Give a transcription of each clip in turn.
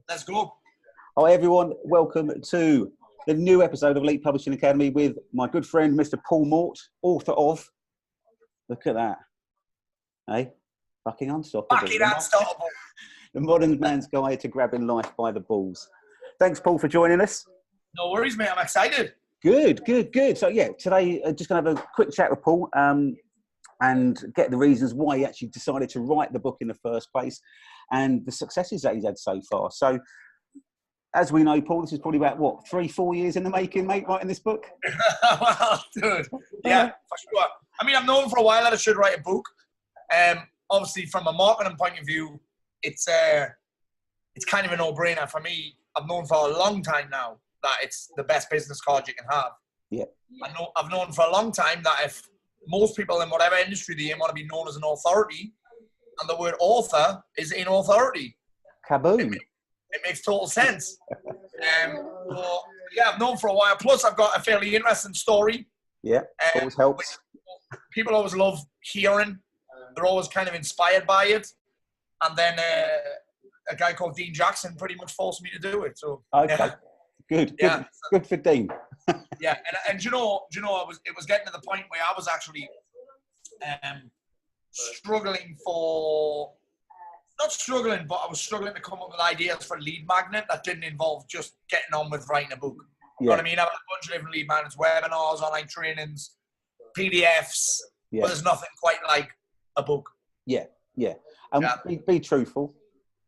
Let's go. Hi everyone, welcome to the new episode of Elite Publishing Academy with my good friend Mr. Paul Mort, author of, look at that, hey, fucking unstoppable. Fucking unstoppable. The modern man's guide to grabbing life by the balls. Thanks, Paul, for joining us. No worries, mate. I'm excited. Good. So yeah, today just going to have a quick chat with Paul and get the reasons why he actually decided to write the book in the first place and the successes that he's had so far. So, as we know, Paul, this is probably about, 3-4 years in the making, mate, writing this book? Well, dude, yeah, for sure. I mean, I've known for a while that I should write a book. Obviously, from a marketing point of view, it's kind of a no-brainer for me. I've known for a long time now that it's the best business card you can have. Yeah. I've known for a long time that if most people in whatever industry they're in want to be known as an authority, and the word author is in authority. Kaboom. It makes total sense. So, yeah, I've known for a while. Plus, I've got a fairly interesting story. Yeah, always helps. People always love hearing. They're always kind of inspired by it. And then a guy called Dean Jackson pretty much forced me to do it. So okay, yeah. Good. Yeah. Good for Dean. Yeah, and it was getting to the point where I was actually not struggling, but I was struggling to come up with ideas for a lead magnet that didn't involve just getting on with writing a book. You know what I mean? I have a bunch of different lead magnets, webinars, online trainings, PDFs, but there's nothing quite like a book. Yeah. Be truthful.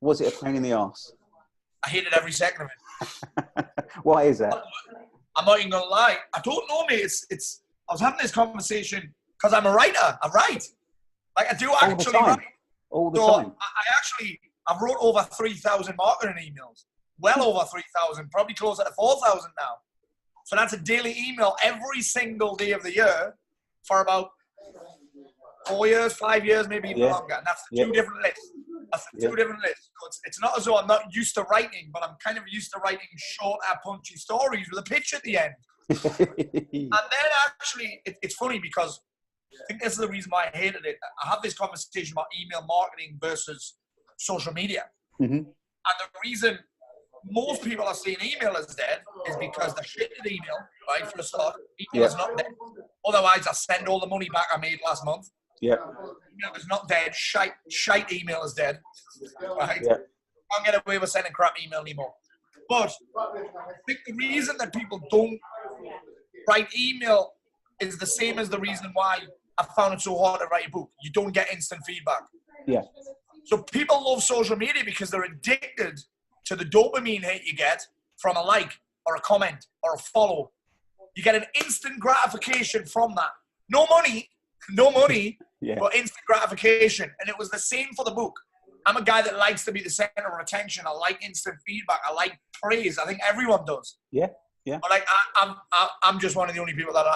Was it a pain in the arse? I hated every second of it. Why is that? I'm not even gonna lie. I don't know, mate. I was having this conversation because I'm a writer. I write. Like I do actually write. All the time. I've wrote over 3,000 marketing emails. Well over 3,000, probably closer to 4,000 now. So that's a daily email every single day of the year for about 4 years, 5 years, maybe even longer. And that's two different lists. Two different lists. So it's not as though I'm not used to writing, but I'm kind of used to writing short, punchy stories with a pitch at the end. And then actually, it's funny because I think this is the reason why I hated it. I have this conversation about email marketing versus social media. Mm-hmm. And the reason most people are saying email is dead is because they're shit at email, right, for the start. Email is not dead. Otherwise, I spend all the money back I made last month. Yeah. Email is not dead. Shite email is dead. Right? Yeah. Can't get away with sending crap email anymore. But I think the reason that people don't write email is the same as the reason why I found it so hard to write a book. You don't get instant feedback. Yeah. So people love social media because they're addicted to the dopamine hit you get from a like or a comment or a follow. You get an instant gratification from that. No money, but instant gratification. And it was the same for the book. I'm a guy that likes to be the center of attention. I like instant feedback. I like praise. I think everyone does. Yeah. Yeah. But like I'm just one of the only people that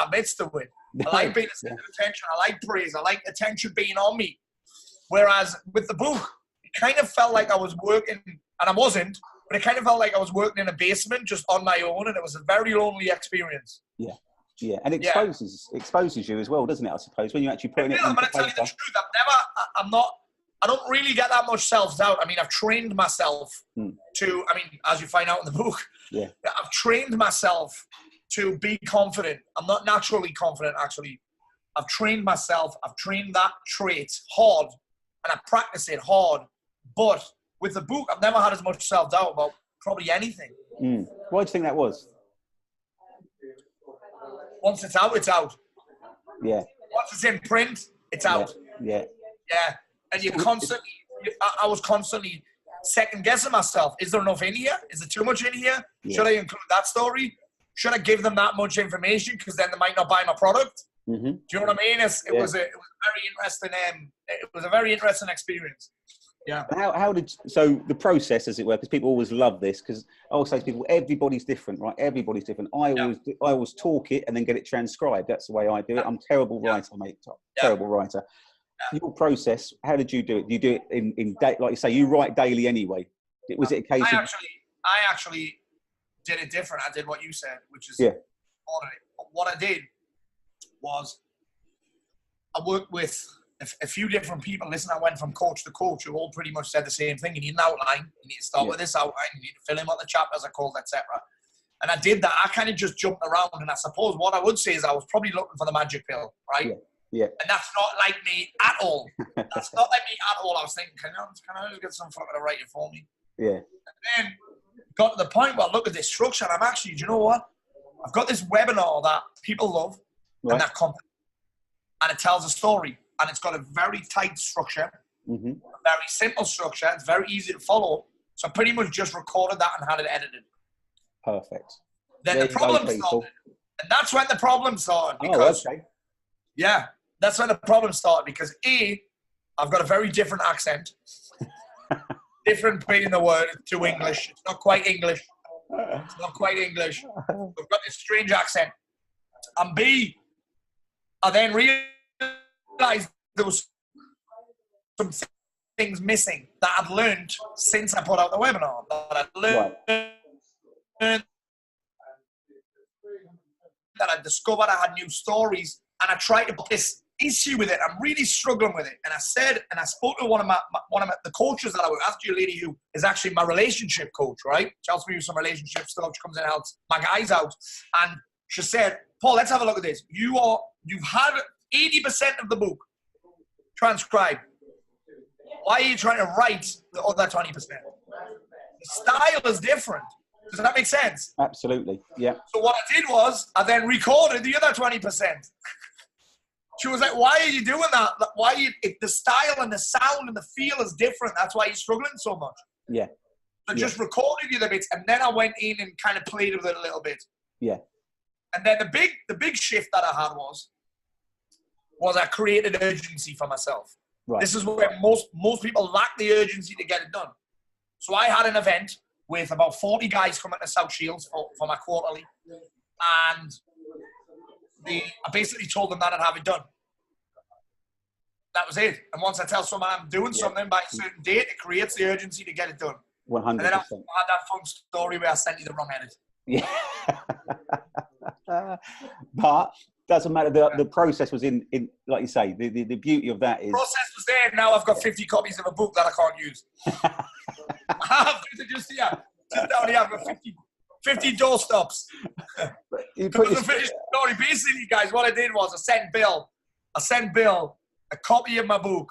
admits to it. I like being the center of attention. I like praise. I like attention being on me. Whereas with the book, it kind of felt like I was working, and I wasn't, but it kind of felt like I was working in a basement just on my own, and it was a very lonely experience. Yeah. Yeah, and it exposes you as well, doesn't it, I suppose, when you're actually putting it into I'm going to tell you the truth. I don't really get that much self-doubt. I mean, I've trained myself as you find out in the book, I've trained myself to be confident. I'm not naturally confident, actually. I've trained myself. I've trained that trait hard, and I practice it hard. But with the book, I've never had as much self-doubt about probably anything. Why do you think that was? Once it's out, it's out. Yeah. Once it's in print, it's out. Yeah. Yeah. And I was constantly second guessing myself. Is there enough in here? Is there too much in here? Yeah. Should I include that story? Should I give them that much information? Because then they might not buy my product. Mm-hmm. Do you know what I mean? It was very interesting. It was a very interesting experience. Yeah. So the process, as it were, because people always love this, because I always say to people, everybody's different, right? Everybody's different. I always talk it and then get it transcribed. That's the way I do it. I'm a terrible writer, mate. Terrible writer. Your process, how did you do it? Do you do it in day, like you say, you write daily anyway? Was it a case of... I actually did it different. I did what you said, which is what I did was I worked with a few different people. Listen, I went from coach to coach who all pretty much said the same thing. You need an outline. You need to start with this outline. You need to fill in what the chapters are called, etc. And I did that. I kind of just jumped around. And I suppose what I would say is I was probably looking for the magic pill, right? Yeah. And that's not like me at all. That's not like me at all. I was thinking, can I just get some fucker to write it for me? Yeah. And then got to the point where I look at this structure and I'm actually, do you know what? I've got this webinar that people love and that company. And it tells a story. And it's got a very tight structure, a very simple structure. It's very easy to follow. So I pretty much just recorded that and had it edited. Perfect. Then the problem started. And that's when the problem started. Because, yeah, that's when the problem started. Because I've got a very different accent. Different being the word to English. It's not quite English. It's not quite English. I've got this strange accent. And B, I then realized there was some things missing that I'd learned since I put out the webinar. That I'd learned, that I discovered I had new stories, and I tried to put this issue with it. I'm really struggling with it. And I said, and I spoke to one of the coaches that I work with, actually a lady who is actually my relationship coach, right? She helps me with some relationship stuff. She comes in and helps my guys out. And she said, Paul, let's have a look at this. You've had 80% of the book transcribed. Why are you trying to write the other 20%? The style is different. Does that make sense? Absolutely, yeah. So what I did was, I then recorded the other 20%. She was like, why are you doing that? If the style and the sound and the feel is different, that's why you're struggling so much. Yeah. So just recorded the other bits, and then I went in and kind of played with it a little bit. Yeah. And then the big shift that I had was I created urgency for myself. Right. This is where most people lack the urgency to get it done. So I had an event with about 40 guys coming to South Shields for my quarterly. And I basically told them that I'd have it done. That was it. And once I tell someone I'm doing something by a certain date, it creates the urgency to get it done. 100%. And then I had that fun story where I sent you the wrong edit. Yeah. But doesn't matter. The process was in like you say, the beauty of that is... The process was there. Now I've got 50 copies of a book that I can't use. I have just down here, I've got 50 doorstops. Story. Basically, guys, what I did was I sent Bill a copy of my book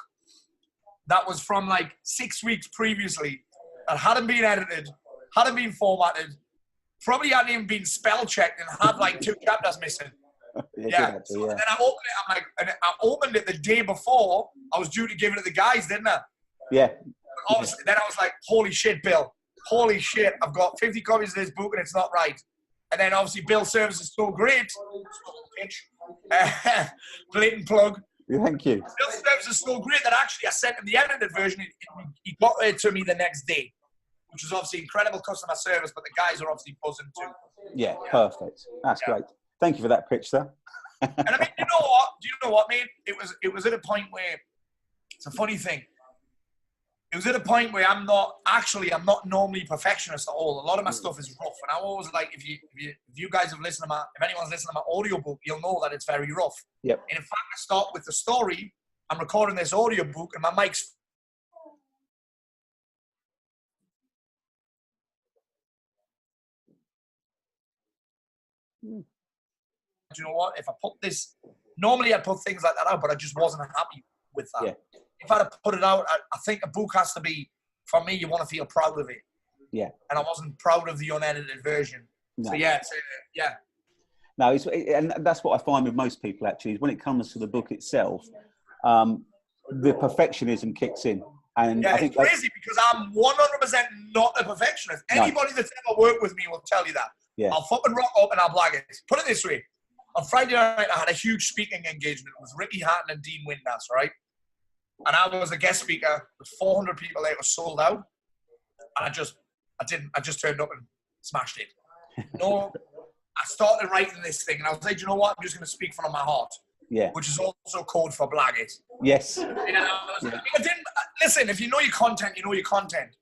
that was from like 6 weeks previously, that hadn't been edited, hadn't been formatted, probably hadn't even been spell checked, and had like 2 chapters missing. Yeah. So then I opened it. I opened it the day before I was due to give it to the guys, didn't I? Yeah. But obviously, then I was like, "Holy shit, Bill! Holy shit! I've got 50 copies of this book and it's not right." And then obviously, Bill's service is so great. Pitch, blatant plug. Thank you. Bill's service is so great that actually I sent him the edited version. He got it to me the next day, which was obviously incredible customer service. But the guys are obviously buzzing too. Yeah, perfect. That's great. Thank you for that pitch, sir. And I mean, you know what? Do you know what, man? It was at a point where it's a funny thing. It was at a point where I'm not normally perfectionist at all. A lot of my stuff is rough, and I always like if you guys have listened to if anyone's listened to my audiobook, you'll know that it's very rough. Yep. And in fact, I start with the story. I'm recording this audiobook, and my mic's. Do you know what? If I put this, normally I'd put things like that out, but I just wasn't happy with that. Yeah. If I'd have put it out, I think a book has to be, for me, you want to feel proud of it. Yeah. And I wasn't proud of the unedited version. No. So yeah, yeah. No, and that's what I find with most people actually, is when it comes to the book itself, the perfectionism kicks in. And yeah, I think it's crazy because I'm 100% not a perfectionist. Anybody that's ever worked with me will tell you that. Yeah. I'll fucking rock up and I'll blag it. Put it this way. On Friday night, I had a huge speaking engagement with Ricky Hatton and Dean Windass, right? And I was a guest speaker with 400 people there. It was sold out. And I just turned up and smashed it. No, I started writing this thing and I was like, you know what? I'm just going to speak from my heart. Yeah. Which is also code for blag it. Yes. You know, listen, if you know your content, you know your content.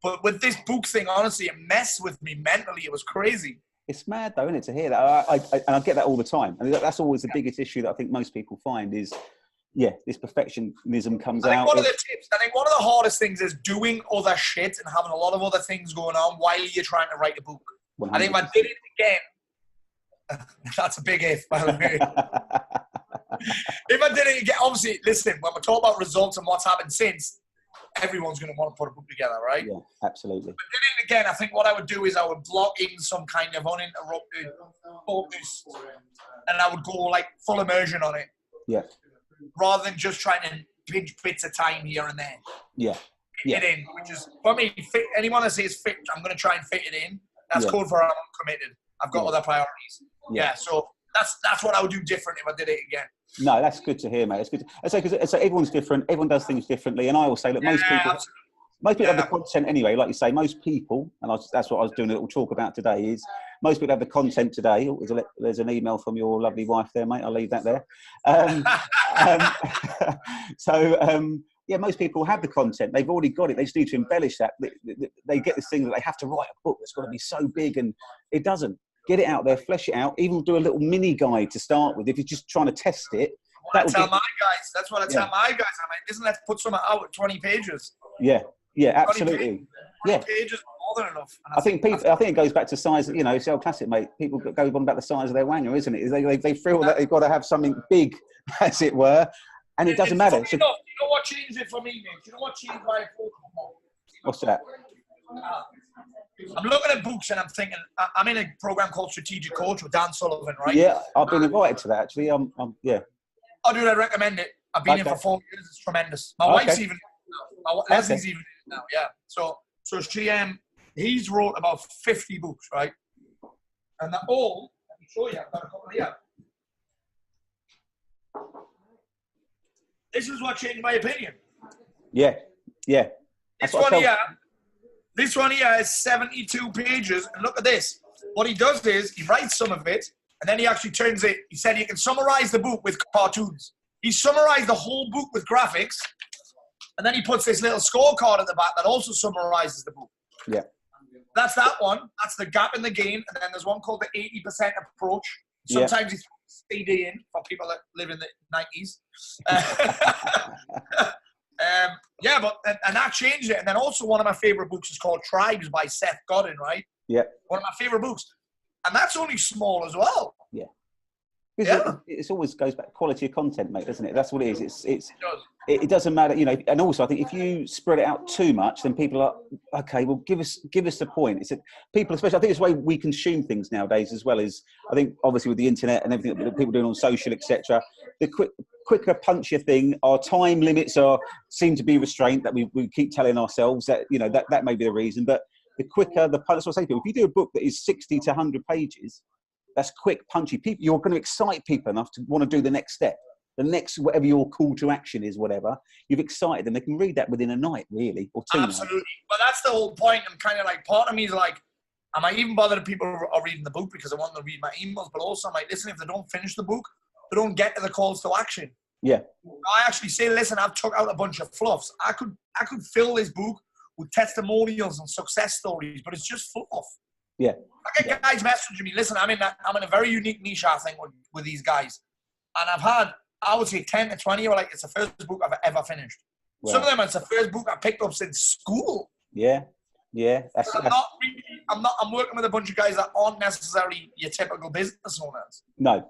But with this book thing, honestly, it messed with me mentally. It was crazy. It's mad though, isn't it, to hear that? And I get that all the time. And that's always the biggest issue that I think most people find is yeah, this perfectionism comes I think out. one of the tips, I think one of the hardest things is doing other shit and having a lot of other things going on while you're trying to write a book. 100%. I think if I did it again, that's a big if, by the way. If I did it again, obviously, listen, when we talk about results and what's happened since, everyone's going to want to put a book together, right? Yeah, absolutely. But did it again, I think what I would do is I would block in some kind of uninterrupted focus, and I would go like full immersion on it. Yeah. Rather than just trying to pinch bits of time here and there. Yeah. Fit it in, which is, for me, anyone that says fit, I'm going to try and fit it in. That's code for I'm committed. I've got other priorities. Yeah, so that's what I would do different if I did it again. No, that's good to hear, mate. It's good. Because everyone's different. Everyone does things differently. And I will say, look, most people have the content anyway. Like you say, most people, and that's what I was doing a little talk about today, is most people have the content today. Oh, there's an email from your lovely wife there, mate. I'll leave that there. Yeah, most people have the content. They've already got it. They just need to embellish that. They get this thing that they have to write a book that's got to be so big, and it doesn't. Get it out there, flesh it out, even do a little mini guide to start with. If you're just trying to test it. That's what I tell my guys. I'm like, listen, let's put something out at 20 pages. Yeah, absolutely. 20 pages more than enough. I think it goes back to size. You know, it's old classic, mate. People go on about the size of their wanger, isn't it? They feel that they've got to have something big, as it were, and it doesn't matter. You know what changed it for me, mate? You know what changed my approach? What's that? I'm looking at books and I'm thinking, I'm in a program called Strategic Coach with Dan Sullivan, right? Yeah, I've been invited to that, actually. Yeah. Oh, dude, I recommend it. I've been in for 4 years. It's tremendous. My wife's even now. Leslie's even in now, yeah. So he's wrote about 50 books, right? And they're all, let me show you, I've got a couple here. This is what changed my opinion. Yeah. This one here is 72 pages, and look at this. What he does is, he writes some of it, and then he actually turns it, he said you can summarize the book with cartoons. He summarized the whole book with graphics, and then he puts this little scorecard at the back that also summarizes the book. Yeah. That's that one. That's the gap in the game, and then there's one called the 80% approach. Sometimes he's CD in for people that live in the 90s. And that changed it. And then also one of my favorite books is called Tribes by Seth Godin, right? Yeah. One of my favorite books. And that's only small as well. Yeah. It always goes back to quality of content, mate, doesn't it? That's what it is. It doesn't matter, you know. And also, I think if you spread it out too much, then people are okay. Well, give us the point. It's people, especially. I think it's the way we consume things nowadays, as well as I think obviously with the internet and everything that people doing on social, etc. The quicker, punchier thing. Our time limits seem to be restrained. That we keep telling ourselves that that may be the reason. But the quicker the punch. That's what I say to people. If you do a book that is 60 to 100 pages. That's quick, punchy. People, you're going to excite people enough to want to do the next step. The next, whatever your call to action is, whatever, you've excited them. They can read that within a night, really, or 2 nights. Absolutely. But that's the whole point. I'm kind of like, part of me is like, am I even bothered if people are reading the book because I want them to read my emails? But also, I'm like, listen, if they don't finish the book, they don't get to the calls to action. Yeah. I actually say, listen, I've took out a bunch of fluffs. I could fill this book with testimonials and success stories, but it's just fluff. Yeah. I get guys messaging me, listen, I'm in a very unique niche, I think, with these guys. And I've had, I would say 10 to 20 who are like, it's the first book I've ever finished. Wow. Some of them, it's the first book I picked up since school. Yeah. Yeah. I'm working with a bunch of guys that aren't necessarily your typical business owners. No.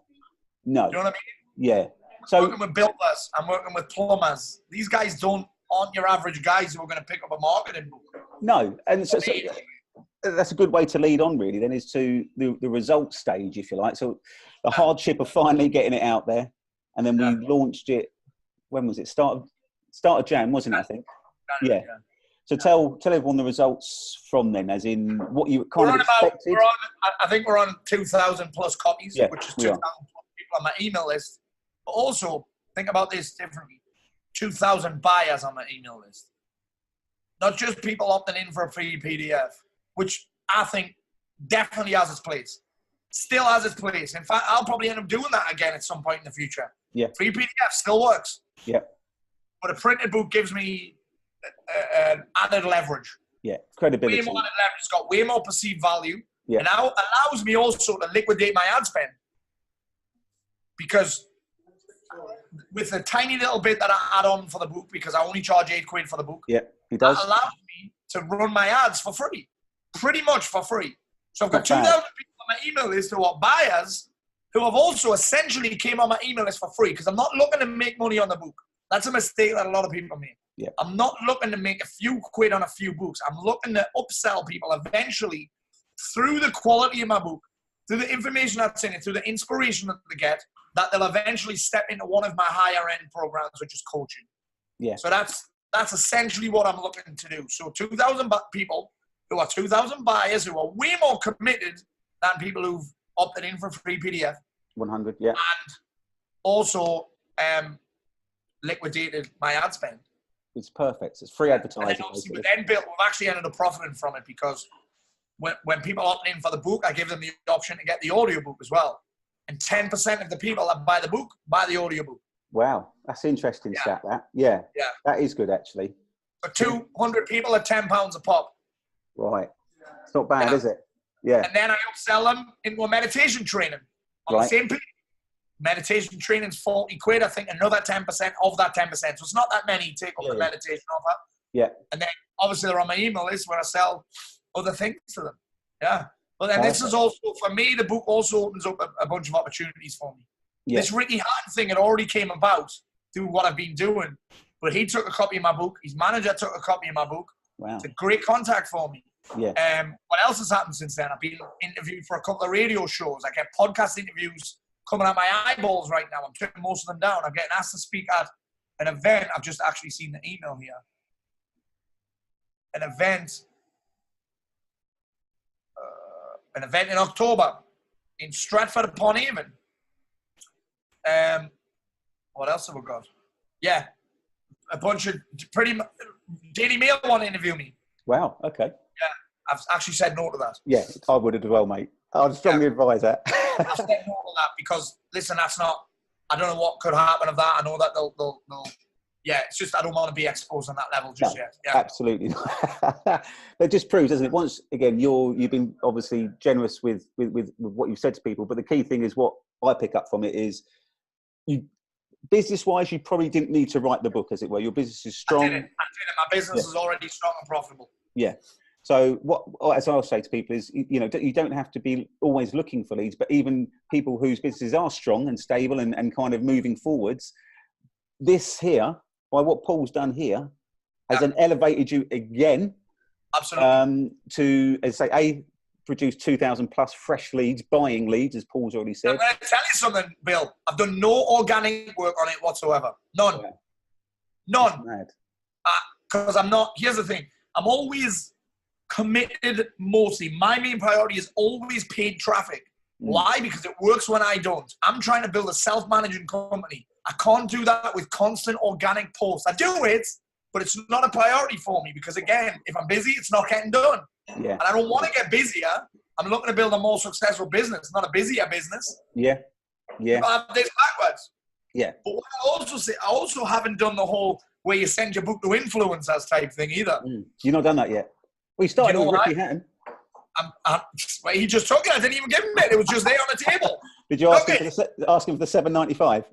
You know what I mean? Yeah. I'm working with builders. I'm working with plumbers. These guys aren't your average guys who are going to pick up a marketing book. No. And so that's a good way to lead on, really, then, is to the result stage, if you like. So the hardship of finally getting it out there. And then we launched it, when was it? Start of Jan, wasn't it, I think? Yeah. So tell everyone the results from then, as in what you kind of expected. I think we're on 2,000 plus copies, which is 2,000 people on my email list. But also, think about this differently. 2,000 buyers on my email list. Not just people opting in for a free PDF, which I think definitely has its place. Still has its place. In fact, I'll probably end up doing that again at some point in the future. Yeah. Free PDF still works. Yeah. But a printed book gives me added leverage. Yeah, credibility. Way more added leverage. It's got way more perceived value. Yeah. And now allows me also to liquidate my ad spend. Because with a tiny little bit that I add on for the book, because I only charge £8 for the book. Yeah, he does. That allows me to run my ads for free, pretty much for free. So I've got Not 2,000 bad. people on my email list who are buyers who have also essentially came on my email list for free, because I'm not looking to make money on the book. That's a mistake that a lot of people make. Yeah. I'm not looking to make a few quid on a few books. I'm looking to upsell people eventually through the quality of my book, through the information that's in it, through the inspiration that they get, that they'll eventually step into one of my higher end programs, which is coaching. Yeah. So that's essentially what I'm looking to do. So 2,000 people who are 2,000 buyers who are way more committed than people who've opted in for free PDF. 100, yeah. And also liquidated my ad spend. It's perfect. It's free advertising. And then obviously we've actually ended up profiting from it, because when people opt in for the book, I give them the option to get the audiobook as well. And 10% of the people that buy the book buy the audiobook. Wow, that's interesting stat, that. Yeah. Yeah. That is good, actually. For 200 people at £10 a pop. Right. It's not bad, is it? Yeah. And then I upsell them into a meditation training on the same page. Meditation training's £40. I think another 10% of that 10%. So it's not that many take up the meditation offer. Yeah. And then obviously they're on my email list where I sell other things to them. Yeah. But then this is also, for me, the book also opens up a bunch of opportunities for me. Yeah. This Ricky Hatton thing had already came about through what I've been doing. But he took a copy of my book. His manager took a copy of my book. Wow. It's a great contact for me. Yeah. What else has happened since then? I've been interviewed for a couple of radio shows. I get podcast interviews coming at my eyeballs right now. I'm turning most of them down. I'm getting asked to speak at an event. I've just actually seen the email here. An event in October in Stratford-upon-Avon. What else have we got? Yeah, a bunch of Daily Mail want to interview me. Wow. Okay. Yeah, I've actually said no to that. Yeah, I would as well, mate. I'd strongly advise that. I've said no to that because, listen, that's not. I don't know what could happen of that. I know that they'll yeah, it's just I don't want to be exposed on that level just yet. Yeah. Absolutely. That just proves, doesn't it? Once again, you've been obviously generous with what you've said to people, but the key thing is what I pick up from it is, you business-wise, you probably didn't need to write the book, as it were. Your business is strong. I didn't. My business is already strong and profitable. Yeah. So what, as I'll say to people is, you don't have to be always looking for leads, but even people whose businesses are strong and stable and kind of moving forwards, this here, by what Paul's done here, has then elevated you again. Absolutely. To, as I say, produce 2,000 plus fresh leads, buying leads, as Paul's already said. I'm going to tell you something, Bill. I've done no organic work on it whatsoever. None. Yeah. None. Because I'm not, here's the thing. I'm always committed mostly. My main priority is always paid traffic. Why? Because it works when I don't. I'm trying to build a self-managing company. I can't do that with constant organic posts. I do it, but it's not a priority for me because, again, if I'm busy, it's not getting done. Yeah. And I don't want to get busier. I'm looking to build a more successful business, not a busier business. Yeah. Yeah. I have this backwards. Yeah. But what I also say, I also haven't done the whole where you send your book to influencers type thing either. You've not done that yet. Well, you started with Ricky Hatton. He just took it. I didn't even give him it. It was just there on the table. Did you ask him for the $7.95?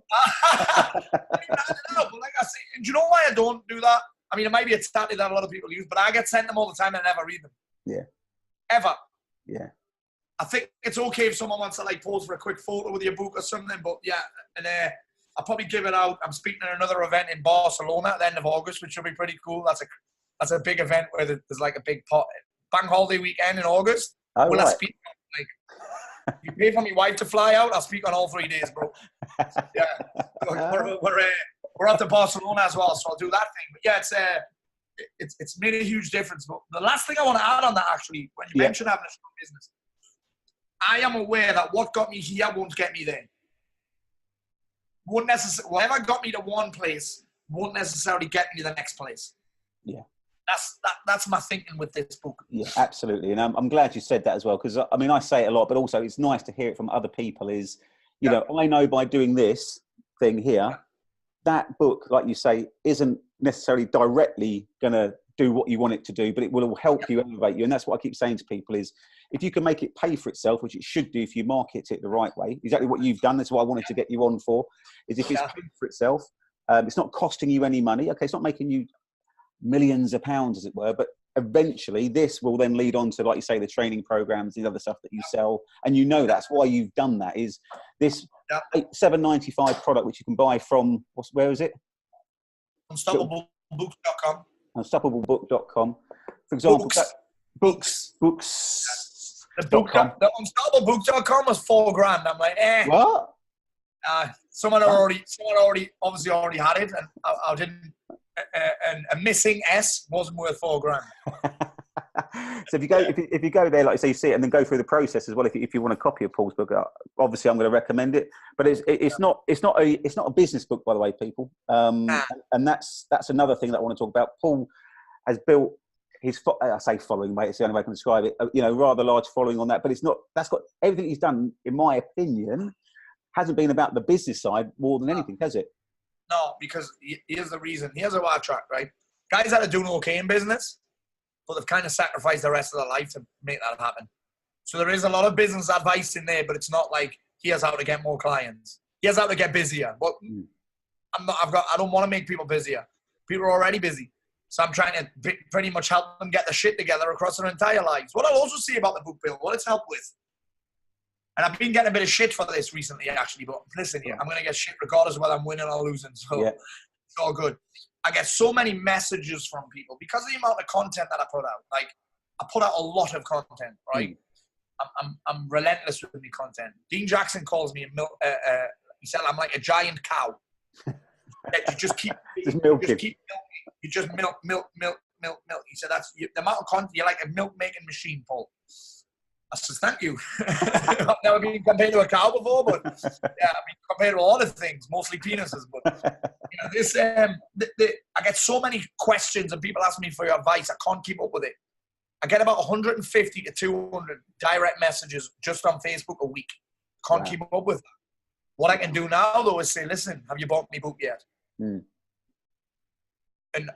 No, but like I say, do you know why I don't do that? I mean, it might be a tactic that a lot of people use, but I get sent them all the time and I never read them. Yeah. Ever. Yeah. I think it's okay if someone wants to like pose for a quick photo with your book or something, but yeah, and I'll probably give it out. I'm speaking at another event in Barcelona at the end of August, which will be pretty cool. That's a big event where there's like a big bank holiday weekend in August. Oh, I speak like you pay for my wife to fly out, I'll speak on all 3 days, bro. Yeah, we're off to Barcelona as well, so I'll do that thing. But yeah, it's made a huge difference. But the last thing I want to add on that, actually, when you mentioned having a strong business, I am aware that what got me here won't get me there. Whatever got me to one place won't necessarily get me to the next place. Yeah. That's my thinking with this book. Yeah, absolutely. And I'm glad you said that as well, because I mean, I say it a lot, but also it's nice to hear it from other people is, you know, I know by doing this thing here, that book, like you say, isn't necessarily directly going to do what you want it to do, but it will help you elevate you. And that's what I keep saying to people is, if you can make it pay for itself, which it should do if you market it the right way, exactly what you've done, that's what I wanted to get you on for, is if it's paid for itself, it's not costing you any money. Okay, it's not making you millions of pounds, as it were, but eventually this will then lead on to, like you say, the training programs, the other stuff that you sell. And you know that's why you've done that, is this $7.95 product, which you can buy from, where is it? Unstoppablebook.com. Unstoppablebook.com. For example, books. The unstoppablebook.com was $4,000. I'm like, What? Someone obviously already had it, and I didn't. And a missing S wasn't worth $4,000. So if you go there, like I say, you see it, and then go through the process as well. If you want to copy a Paul's book, obviously I'm going to recommend it. But it's not a business book, by the way, people. And that's another thing that I want to talk about. Paul has built his, I say following, mate, it's the only way I can describe it. Rather large following on that. But that's got everything he's done, in my opinion, hasn't been about the business side more than anything, has it? No, because here's the reason. Here's a wild track, right? Guys that are doing okay in business, but they've kind of sacrificed the rest of their life to make that happen. So there is a lot of business advice in there, but it's not like, here's how to get more clients. Here's how to get busier. But I don't want to make people busier. People are already busy. So I'm trying to pretty much help them get the shit together across their entire lives. What I'll also say about the book, Bill, what it's helped with, and I've been getting a bit of shit for this recently, actually, but listen here, I'm going to get shit regardless of whether I'm winning or losing, so it's all good. I get so many messages from people because of the amount of content that I put out. Like, I put out a lot of content, right? I'm relentless with my content. Dean Jackson calls me he said I'm like a giant cow. You just keep milking. You just milk. He said that's the amount of content. You're like a milk-making machine, Paul. I said, thank you. I've never been compared to a cow before, but I've been compared to a lot of things, mostly penises. But I get so many questions and people ask me for your advice. I can't keep up with it. I get about 150 to 200 direct messages just on Facebook a week. Can't keep up with that. What I can do now, though, is say, listen, have you bought me book yet? And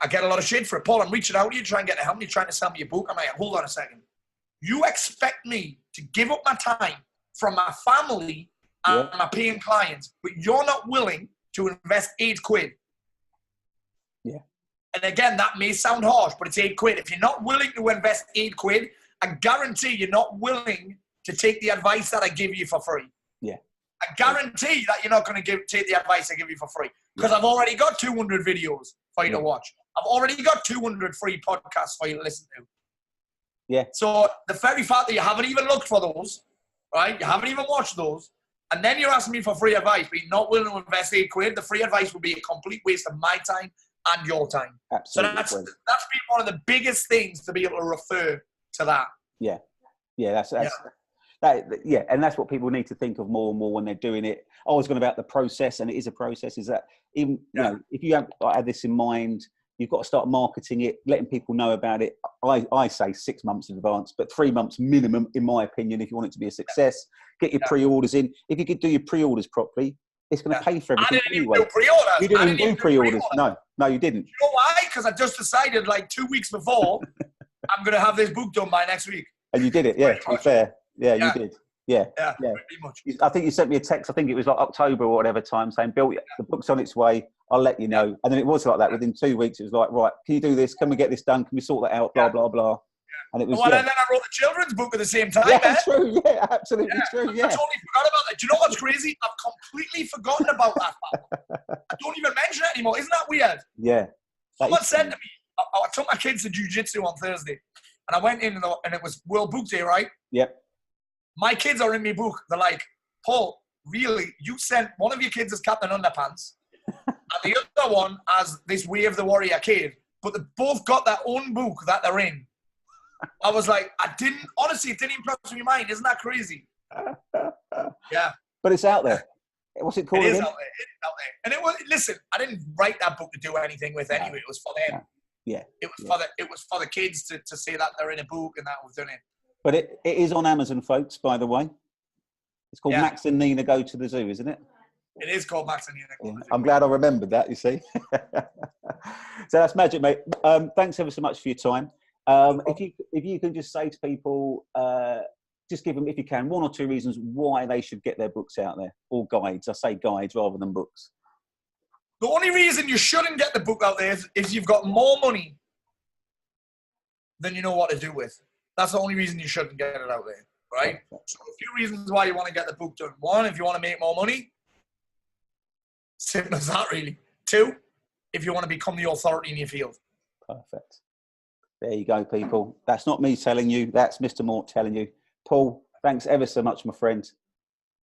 I get a lot of shit for it. Paul, I'm reaching out to you, trying to get help me, trying to sell me a book. I'm like, hold on a second. You expect me to give up my time from my family and my paying clients, but you're not willing to invest £8. Yeah. And again, that may sound harsh, but it's £8. If you're not willing to invest £8, I guarantee you're not willing to take the advice that I give you for free. Yeah. I guarantee that you're not going to take the advice I give you for free, because I've already got 200 videos for you to watch. I've already got 200 free podcasts for you to listen to. Yeah. So the very fact that you haven't even looked for those, right? You haven't even watched those, and then you're asking me for free advice, but you're not willing to invest £8. The free advice would be a complete waste of my time and your time. Absolutely. So that's been one of the biggest things, to be able to refer to that. Yeah. Yeah. And that's what people need to think of more and more when they're doing it. I was going about the process, and it is a process. Is that even if you have had this in mind, you've got to start marketing it, letting people know about it. I say 6 months in advance, but 3 months minimum, in my opinion, if you want it to be a success. Get your pre-orders in. If you could do your pre-orders properly, it's going to pay for everything anyway. Pre-orders. You didn't even do pre-orders. No, you didn't. You know why? Because I just decided like 2 weeks before, I'm going to have this book done by next week. And you did it, to be fair. Yeah, you did. Yeah. Pretty much. I think you sent me a text, I think it was like October or whatever time, saying, Bill, the book's on its way. I'll let you know. And then it was like that. Within 2 weeks, it was like, right, can you do this? Can we get this done? Can we sort that out? Blah, blah, blah. And it was, and then I wrote the children's book at the same time, true. Yeah, absolutely true. Yeah. I totally forgot about that. Do you know what's crazy? I've completely forgotten about that. I don't even mention it anymore. Isn't that weird? Yeah. Someone said to me, I took my kids to jiu-jitsu on Thursday, and I went in and it was World Book Day, right? Yep. My kids are in my book. They're like, Paul, really? You sent one of your kids as Captain Underpants, and the other one as this Way of the Warrior kid, but they both got their own book that they're in. I was like, honestly, it didn't even cross my mind. Isn't that crazy? Yeah. But it's out there. What's it called again? It is out there. And it was, listen, I didn't write that book to do anything with anyway. It was for them. Yeah. It was for the kids to say that they're in a book and that we've done it. But it is on Amazon, folks, by the way. It's called Max and Nina Go to the Zoo, isn't it? It is called Max and the Yeah, I'm glad I remembered that, you see. So that's magic, mate. Thanks ever so much for your time. If you can just say to people, just give them, if you can, 1 or 2 reasons why they should get their books out there, or guides. I say guides rather than books. The only reason you shouldn't get the book out there is if you've got more money than you know what to do with. That's the only reason you shouldn't get it out there, right? So a few reasons why you want to get the book done. 1, if you want to make more money. Simple as that, really. 2, if you want to become the authority in your field. Perfect. There you go, people. That's not me telling you. That's Mr. Mort telling you. Paul, thanks ever so much, my friend.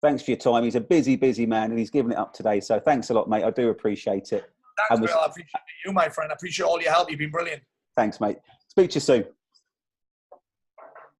Thanks for your time. He's a busy, busy man, and he's given it up today. So thanks a lot, mate. I do appreciate it. Thanks, Bill. I appreciate you, my friend. I appreciate all your help. You've been brilliant. Thanks, mate. Speak to you soon.